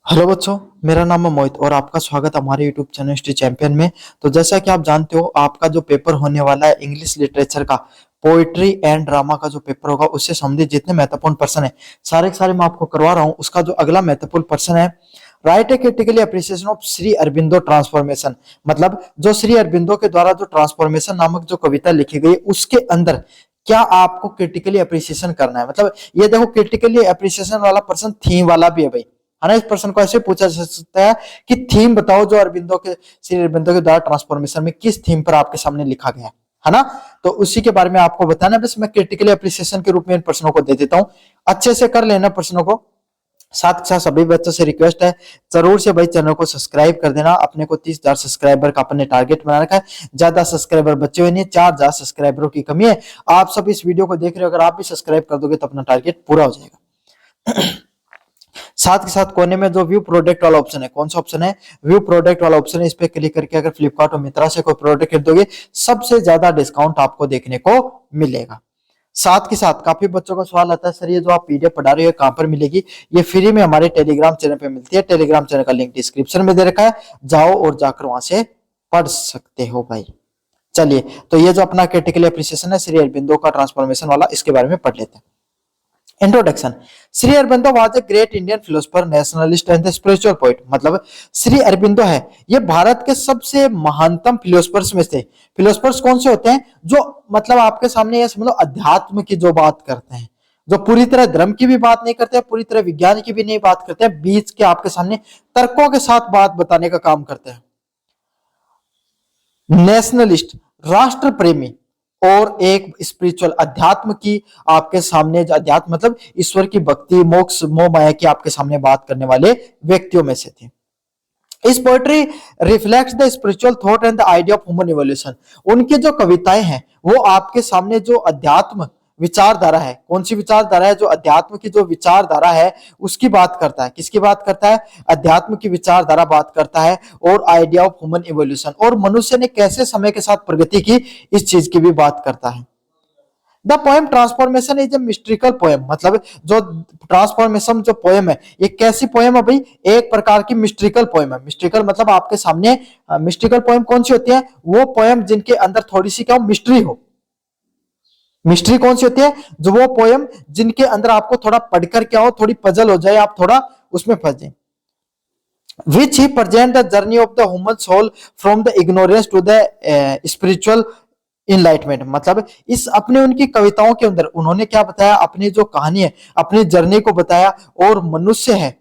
Hello बच्चों, मेरा नाम है मोहित और आपका स्वागत है हमारे यूट्यूब चैनल हिस्ट्री चैंपियन में। तो जैसा कि आप जानते हो, आपका जो पेपर होने वाला है इंग्लिश लिटरेचर का, पोइट्री एंड ड्रामा का जो पेपर होगा, उससे संबंधित जितने महत्वपूर्ण प्रश्न है सारे के सारे मैं आपको करवा रहा हूँ। उसका जो अगला महत्वपूर्ण प्रश्न है, right A critically appreciation of Shri Aurobindo transformation. मतलब जो श्री अरबिंदो के द्वारा जो ट्रांसफॉर्मेशन नामक जो कविता लिखी गई, उसके अंदर क्या आपको क्रिटिकली अप्रिसिएशन करना है। मतलब ये देखो, क्रिटिकली अप्रिसिएशन वाला प्रश्न थीम वाला भी है भाई, है ना। इस प्रश्न को ऐसे पूछा जा सकता है कि थीम बताओ जो अरबिंदो के श्री अरबिंदो के द्वारा ट्रांसफॉर्मेशन में किस थीम पर आपके सामने लिखा गया है ना। तो उसी के बारे में आपको बताना है। बस मैं क्रिटिकली अप्रिसिएशन के रूप में इन प्रश्नों को दे देता हूं, अच्छे से कर लेना प्रश्नों को। साथ के साथ सभी बच्चों से रिक्वेस्ट है, जरूर से भाई चैनल को सब्सक्राइब कर देना। अपने को 30,000 सब्सक्राइबर का अपने टारगेट बना रखा है। ज्यादा सब्सक्राइबर बचे हुए नहीं, 4,000 सब्सक्राइबरों की कमी है। आप सब इस वीडियो को देख रहे हो, अगर आप भी सब्सक्राइब कर दोगे तो अपना टारगेट पूरा हो जाएगा। साथ के साथ कोने में जो व्यू प्रोडक्ट वाला ऑप्शन है, कौन सा ऑप्शन है, व्यू प्रोडक्ट वाला ऑप्शन है। इस पे क्लिक करके अगर फ्लिपकार्ट और मित्रा से कोई प्रोडक्ट खरीदोगे, सबसे ज्यादा डिस्काउंट आपको देखने को मिलेगा। साथ के साथ काफी बच्चों का सवाल आता है, सर ये जो आप पीडीएफ पढ़ा रहे हो कहां पर मिलेगी। ये फ्री में हमारे टेलीग्राम चैनल पे मिलती है। टेलीग्राम चैनल का लिंक डिस्क्रिप्शन में दे रखा है, जाओ और जाकर वहां से पढ़ सकते हो भाई। चलिए, तो ये जो अपना क्रिटिकल एप्रिसिएशन है श्री अरबिंदो का ट्रांसफॉर्मेशन वाला, इसके बारे में पढ़ लेते हैं। Introduction. Shri Aurobindo was a great Indian philosopher, nationalist and spiritual poet. मतलब श्री अरबिंदो है, ये भारत के सबसे महानतम फिलोसफर्स में से। फिलोसफर्स कौन से होते हैं, जो मतलब आपके सामने ये समझ लो अध्यात्म की जो बात करते हैं, जो पूरी तरह धर्म की भी बात नहीं करते, पूरी तरह विज्ञान की भी नहीं बात करते, बीच के आपके सामने तर्कों के साथ बात बताने का काम करते हैं। नेशनलिस्ट, राष्ट्र प्रेमी, और एक स्पिरिचुअल, अध्यात्म की आपके सामने, अध्यात्म मतलब ईश्वर की भक्ति, मोक्ष, मोह माया की आपके सामने बात करने वाले व्यक्तियों में से थे। इस poetry reflects the spiritual thought and the idea of human evolution. उनकी जो कविताएं हैं वो आपके सामने जो अध्यात्म विचारधारा है, कौन सी विचारधारा है, जो अध्यात्म की जो विचारधारा है उसकी बात करता है। किसकी बात करता है, अध्यात्म की विचारधारा बात करता है, और आइडिया ऑफ ह्यूमन इवोल्यूशन, और मनुष्य ने कैसे समय के साथ प्रगति की, इस चीज की भी बात करता है। The poem transformation is a mystical poem. मतलब जो ट्रांसफॉर्मेशन जो पोएम है, ये कैसी पोएम है भाई, एक प्रकार की मिस्ट्रिकल पोएम है। मिस्ट्रिकल मतलब आपके सामने, मिस्ट्रिकल पोएम कौन सी होती है, वो पोएम जिनके अंदर थोड़ी सी क्या हो, मिस्ट्री हो। मिस्ट्री कौन सी होती है, जो वो पोएम जिनके अंदर आपको थोड़ा पढ़कर क्या हो, थोड़ी पजल हो जाए, आप थोड़ा उसमें फंस जाए। Which he present the journey of the human soul from the ignorance to the spiritual enlightenment. मतलब इस अपने उनकी कविताओं के अंदर उन्होंने क्या बताया, अपनी जो कहानी है, अपनी जर्नी को बताया, और मनुष्य है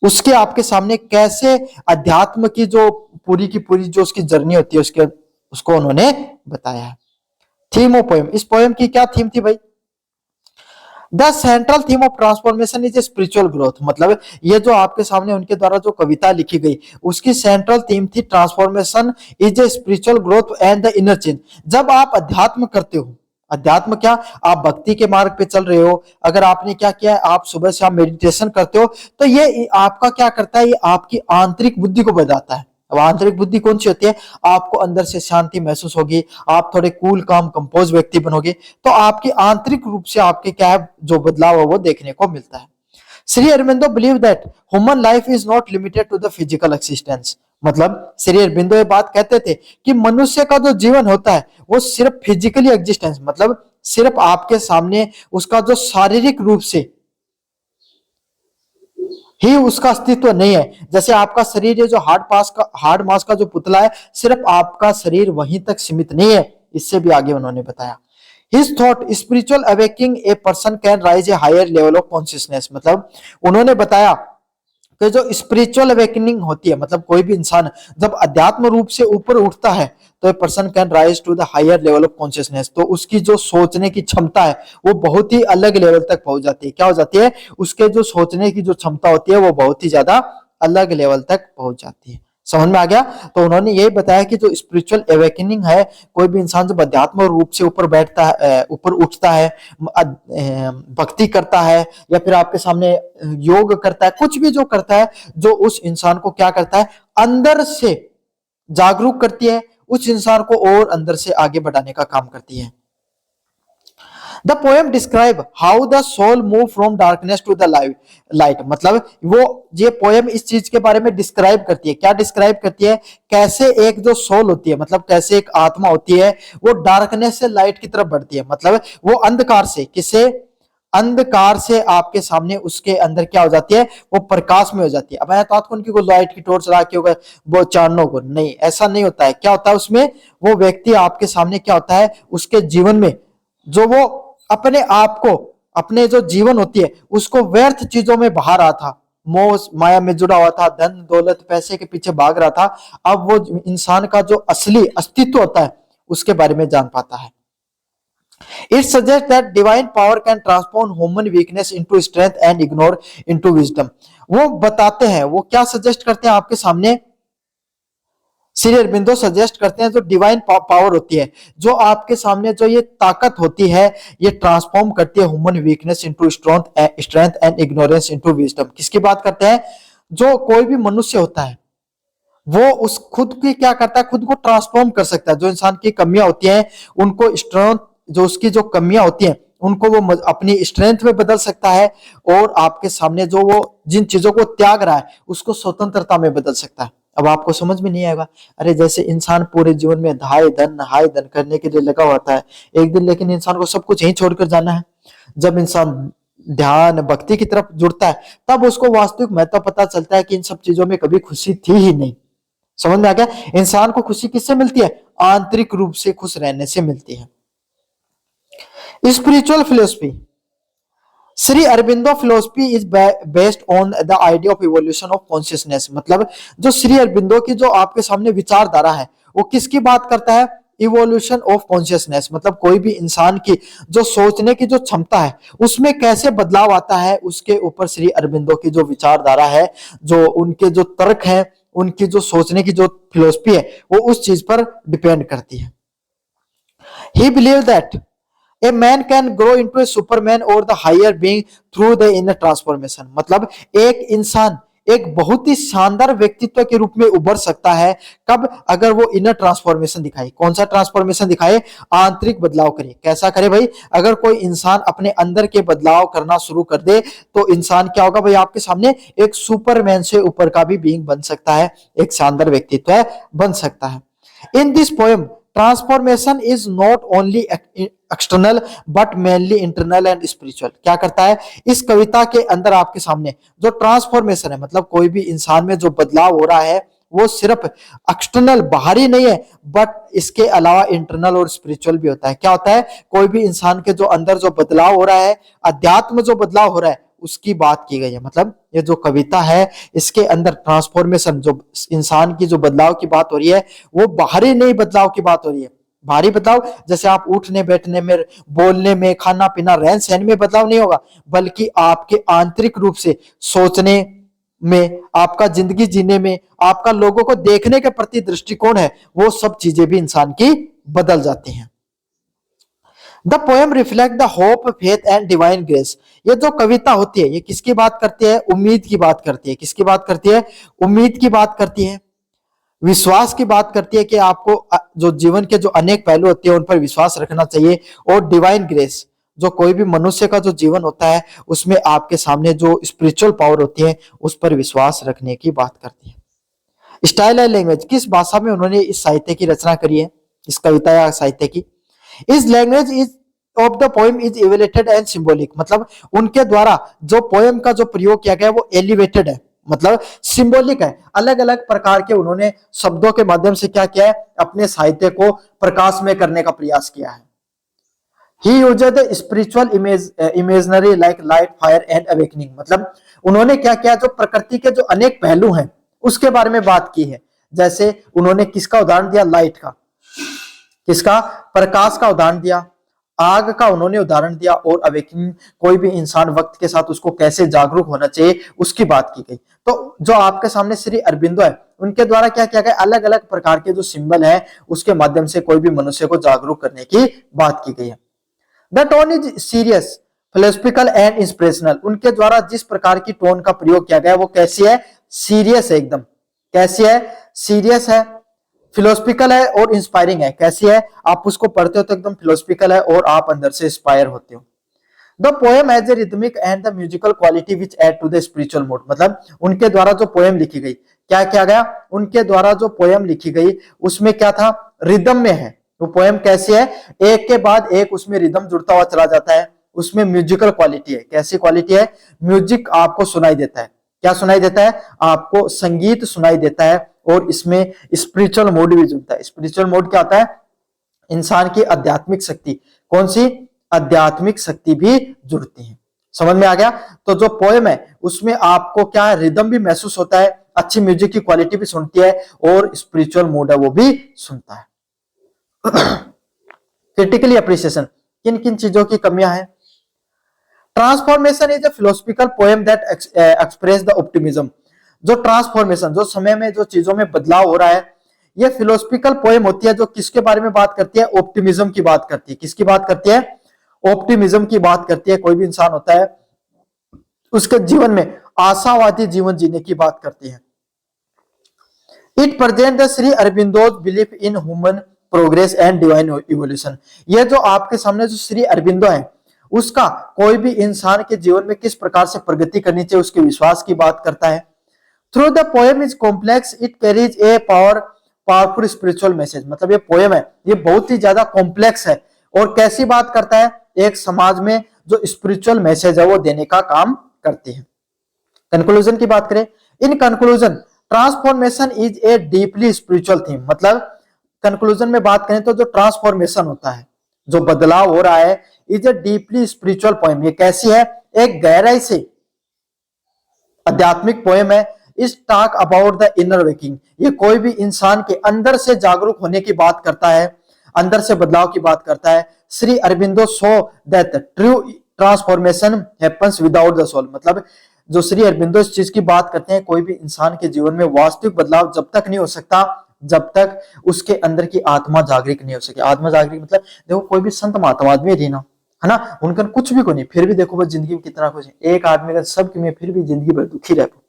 उसके आपके सामने कैसे अध्यात्म की जो पूरी की पूरी जो उसकी जर्नी होती है उसके उसको उन्होंने बताया है। थीम ऑफ पोएम, इस पोएम की क्या थीम थी भाई, the central theme of transformation is a spiritual growth. मतलब ये जो आपके सामने उनके द्वारा जो कविता लिखी गई, उसकी सेंट्रल थीम थी transformation is a spiritual growth and the inner change. जब आप अध्यात्म करते हो, अध्यात्म क्या, आप भक्ति के मार्ग पे चल रहे हो, अगर आपने क्या किया, आप सुबह शाम मेडिटेशन करते हो, तो ये आपका क्या करता है, ये आपकी आंतरिक बुद्धि को बढ़ाता है। अब आंतरिक बुद्धि कौन सी होती है, आपको अंदर से शांति महसूस होगी, आप थोड़े कूल काम कंपोज व्यक्ति बनोगे, तो आपकी आंतरिक रूप से आपके क्या है, जो बदलाव है वो देखने को मिलता है। Shri Aurobindo believe that human life is not limited to the physical existence. मतलब श्री अरबिंदो ये बात कहते थे कि मनुष्य का जो जीवन होता है वो सिर्फ फिजिकली एग्जिस्टेंस, मतलब सिर्फ आपके सामने उसका जो शारीरिक रूप से ही उसका अस्तित्व नहीं है। जैसे आपका शरीर है, जो हार्ड मास का जो पुतला है, सिर्फ आपका शरीर वहीं तक सीमित नहीं है, इससे भी आगे उन्होंने बताया। His thought spiritual awakening a person can rise a higher level of consciousness। मतलब उन्होंने बताया कि जो स्पिरिचुअल अवेकनिंग होती है, मतलब कोई भी इंसान जब अध्यात्म रूप से ऊपर उठता है, तो person can rise to the higher level of consciousness. तो उसकी जो सोचने की क्षमता है वो बहुत ही अलग लेवल तक पहुंच जाती है। क्या हो जाती है, उसके जो सोचने की जो क्षमता होती है वो बहुत ही ज्यादा अलग लेवल तक पहुंच जाती है। समझ में आ गया। तो उन्होंने यही बताया कि जो स्पिरिचुअल अवेकनिंग है, कोई भी इंसान जब अध्यात्म रूप से ऊपर बैठता है, ऊपर उठता है, भक्ति करता है, या फिर आपके सामने योग करता है, कुछ भी जो करता है, जो उस इंसान को क्या करता है, अंदर से जागरूक करती है, उस इंसान को और अंदर से आगे बढ़ाने का काम करती है। The poem describe how the soul move from darkness to the light, मतलब वो ये पोएम इस चीज के बारे में डिस्क्राइब करती है। क्या डिस्क्राइब करती है? कैसे एक जो सोल होती है, मतलब कैसे एक आत्मा होती है, वो डार्कनेस से लाइट की तरफ बढ़ती है, मतलब वो अंधकार से, किसे, अंधकार से आपके सामने उसके अंदर क्या हो जाती है, वो प्रकाश में हो जाती है। अब तात्कुन की कोई लाइट की टॉर्च लगा के होगा वो चाननों को, नहीं, ऐसा नहीं होता है। क्या होता है उसमें, वो व्यक्ति आपके सामने क्या होता है, उसके जीवन में जो वो अपने आप को, अपने जो जीवन होती है उसको व्यर्थ चीजों में बहा रहा था, मोह माया में जुड़ा हुआ था, धन दौलत पैसे के पीछे भाग रहा था, अब वो इंसान का जो असली अस्तित्व होता है उसके बारे में जान पाता है। It suggests that divine power can transform human weakness into strength and ignore into wisdom. वो बताते हैं, वो क्या सजेस्ट करते हैं आपके सामने, श्री अरबिंदो सजेस्ट करते हैं जो डिवाइन पावर होती है, जो आपके सामने जो ये ताकत होती है, ये ट्रांसफॉर्म करती है human weakness into strength and ignorance into wisdom. किसकी बात करते हैं? जो कोई भी मनुष्य होता है वो उस खुद की क्या करता है, खुद को ट्रांसफॉर्म कर सकता है। जो इंसान की कमियां होती हैं उनको स्ट्रेंथ, जो उसकी जो कमियां होती हैं उनको वो अपनी स्ट्रेंथ में बदल सकता है, और आपके सामने जो वो जिन चीजों को त्याग रहा है उसको स्वतंत्रता में बदल सकता है। अब आपको समझ में नहीं आएगा, अरे जैसे इंसान पूरे जीवन में हाय धन करने के लिए लगा होता है, एक दिन लेकिन इंसान को सब कुछ यहीं छोड़कर जाना है। जब इंसान ध्यान भक्ति की तरफ जुड़ता है तब उसको वास्तविक महत्व पता चलता है कि इन सब चीजों में कभी खुशी थी ही नहीं। समझ में आ गया? इंसान को खुशी किससे मिलती है? आंतरिक रूप से खुश रहने से मिलती है। Spiritual philosophy, Shri Aurobindo philosophy is based on the idea of evolution of consciousness, मतलब जो श्री अरबिंदो की जो आपके सामने विचारधारा है वो किसकी बात करता है? इवोल्यूशन ऑफ कॉन्शियसनेस, मतलब कोई भी इंसान की जो सोचने की जो क्षमता है उसमें कैसे बदलाव आता है, उसके ऊपर श्री अरबिंदो की जो विचारधारा है, जो उनके जो तर्क है, उनकी जो सोचने की जो फिलोसफी है वो उस चीज पर डिपेंड करती है। He believe that a man can grow into a superman और the higher being through the inner transformation, मतलब एक इंसान एक बहुत ही शानदार व्यक्तित्व के रूप में उभर सकता है कब? अगर वो इनर ट्रांसफॉर्मेशन दिखाए। कौन सा ट्रांसफॉर्मेशन दिखाए? आंतरिक बदलाव करे। कैसा करे भाई? अगर कोई इंसान अपने अंदर के बदलाव करना शुरू कर दे तो इंसान क्या होगा भाई? आपके सामने एक सुपरमैन से ऊपर का भी बीइंग बन सकता है, एक शानदार व्यक्तित्व बन सकता है। In this poem transformation is not only external but mainly internal and spiritual. क्या करता है? इस कविता के अंदर आपके सामने जो ट्रांसफॉर्मेशन है, मतलब कोई भी इंसान में जो बदलाव हो रहा है वो सिर्फ एक्सटर्नल बाहरी नहीं है बट इसके अलावा इंटरनल और स्पिरिचुअल भी होता है। क्या होता है? कोई भी इंसान के जो अंदर जो बदलाव हो रहा है, अध्यात्म जो बदलाव हो रहा है उसकी बात की गई है। मतलब ये जो कविता है इसके अंदर ट्रांसफॉर्मेशन, जो इंसान की जो बदलाव की बात हो रही है वो बाहरी नहीं बदलाव की बात हो रही है। भारी बदलाव जैसे आप उठने बैठने में, बोलने में, खाना पीना, रहन सहन में बदलाव नहीं होगा, बल्कि आपके आंतरिक रूप से सोचने में, आपका जिंदगी जीने में, आपका लोगों को देखने के प्रति दृष्टिकोण है, वो सब चीजें भी इंसान की बदल जाती हैं। The poem reflect the hope faith and divine grace. ये जो कविता होती है ये किसकी बात करती है? उम्मीद की बात करती है। किसकी बात करती है? उम्मीद की बात करती है, विश्वास की बात करती है कि आपको जो जीवन के जो अनेक पहलू होते हैं उन पर विश्वास रखना चाहिए, और डिवाइन ग्रेस, जो कोई भी मनुष्य का जो जीवन होता है उसमें आपके सामने जो स्पिरिचुअल पावर होती है उस पर विश्वास रखने की बात करती है। स्टाइल एंड लैंग्वेज, किस भाषा में उन्होंने इस साहित्य की रचना करी है, इस कविता या साहित्य की? इस language is of the poem is elevated and symbolic, मतलब उनके द्वारा जो पोएम का जो प्रयोग किया गया है वो एलिवेटेड है, मतलब सिंबॉलिक है। अलग अलग प्रकार के उन्होंने शब्दों के माध्यम से क्या किया है? अपने साहित्य को प्रकाश में करने का प्रयास किया है। He used the spiritual imaginary like light, fire and awakening, मतलब उन्होंने क्या किया? जो प्रकृति के जो अनेक पहलू हैं उसके बारे में बात की है। जैसे उन्होंने किसका उदाहरण दिया? लाइट का। किसका? प्रकाश का उदाहरण दिया। आग का उन्होंने उदाहरण दिया, और अवेकनिंग, कोई भी इंसान वक्त के साथ उसको कैसे जागरूक होना चाहिए उसकी बात की गई। तो जो आपके सामने श्री अरबिंदो है उनके द्वारा क्या किया गया? अलग अलग प्रकार के जो सिंबल है उसके माध्यम से कोई भी मनुष्य को जागरूक करने की बात की गई है। The tone is serious, philosophical and inspirational. उनके द्वारा जिस प्रकार की टोन का प्रयोग किया गया वो कैसी है? सीरियस है एकदम। कैसी है? सीरियस है, फिलोसफिकल है और इंस्पायरिंग है। कैसी है? आप उसको पढ़ते हो तो एकदम फिलोसफिकल है और आप अंदर से इंस्पायर होते हो। The poem has a rhythmic and the musical quality which add to the spiritual mood. मतलब उनके द्वारा जो पोएम लिखी गई, क्या किया गया? उनके द्वारा जो पोएम लिखी गई उसमें क्या था? रिदम में है। वो पोएम कैसी है? एक के बाद एक उसमें रिदम जुड़ता हुआ चला जाता है। उसमें म्यूजिकल क्वालिटी है। कैसी क्वालिटी है? म्यूजिक आपको सुनाई देता है। क्या सुनाई देता है? आपको संगीत सुनाई देता है और इसमें स्पिरिचुअल मोड भी जुड़ता है। स्पिरिचुअल मोड क्या होता है? इंसान की आध्यात्मिक शक्ति। कौन सी? आध्यात्मिक शक्ति भी जुड़ती है। समझ में आ गया? तो जो पोएम है उसमें आपको क्या है? रिदम भी महसूस होता है, अच्छी म्यूजिक की क्वालिटी भी सुनती है और स्पिरिचुअल मूड है वो भी सुनता है। क्रिटिकली अप्रिसिएशन, किन किन चीजों की कमियां हैं? Transformation is a philosophical poem that express the optimism. जो ट्रांसफॉर्मेशन, जो समय में जो चीजों में बदलाव हो रहा है, ये फिलोसफिकल पोएम होती है जो किसके बारे में बात करती है? ऑप्टिमिज्म की बात करती है। किसकी बात करती है? ऑप्टिमिज्म की बात करती है। कोई भी इंसान होता है उसके जीवन में आशावादी जीवन जीने की बात करती है। It present the Shri Aurobindo's belief in human progress and divine evolution. ये जो आपके सामने जो श्री अरबिंदो है उसका कोई भी इंसान के जीवन में किस प्रकार से प्रगति करनी चाहिए उसके विश्वास की बात करता है। Through the poem is complex, it carries a powerful spiritual message. मतलब ये पोएम है ये बहुत ही ज्यादा कॉम्प्लेक्स है और कैसी बात करता है? एक समाज में जो स्पिरिचुअल मैसेज है वो देने का काम करती है। कंक्लूजन की बात करें, in conclusion transformation is A deeply spiritual theme. मतलब कंक्लूजन में बात करें तो जो ट्रांसफॉर्मेशन होता है, जो बदलाव हो रहा है, is a deeply spiritual poem. ये कैसी है? एक गहराई से आध्यात्मिक पोएम है। इस talk about the inner waking, ये कोई भी इंसान के अंदर से जागरूक होने की बात करता है, अंदर से बदलाव की बात करता है। Shri Aurobindo so that true transformation happens without the soul. मतलब जो श्री अरबिंदो इस चीज की बात करते हैं, कोई भी इंसान के जीवन में वास्तविक बदलाव जब तक नहीं हो सकता जब तक उसके अंदर की आत्मा जागृत नहीं हो सके। आत्मा जागृत मतलब देखो कोई भी संत महात्मा आदमी रही ना, है ना, उनका कुछ भी को नहीं, फिर भी देखो वो जिंदगी में कितना कुछ है। एक आदमी का सबके में फिर भी जिंदगी भर दुखी रहता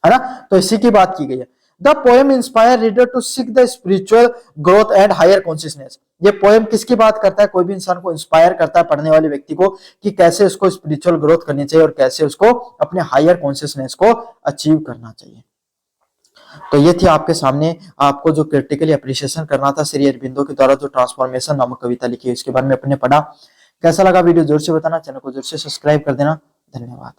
है ना। तो इसी की बात की गई है। The poem inspire reader to seek the spiritual growth and higher consciousness. ये पोएम किसकी बात करता है? कोई भी इंसान को इंस्पायर करता है, पढ़ने वाले व्यक्ति को, कि कैसे उसको स्पिरिचुअल ग्रोथ करनी चाहिए और कैसे उसको अपने हायर कॉन्शियसनेस को अचीव करना चाहिए। तो ये थी आपके सामने, आपको जो क्रिटिकली अप्रिशिएशन करना था श्री अरबिंदो के द्वारा जो ट्रांसफॉर्मेशन नामक कविता लिखी है इसके बारे में अपने पढ़ा। कैसा लगा वीडियो जरूर से बताना, चैनल को जरूर से सब्सक्राइब कर देना। धन्यवाद।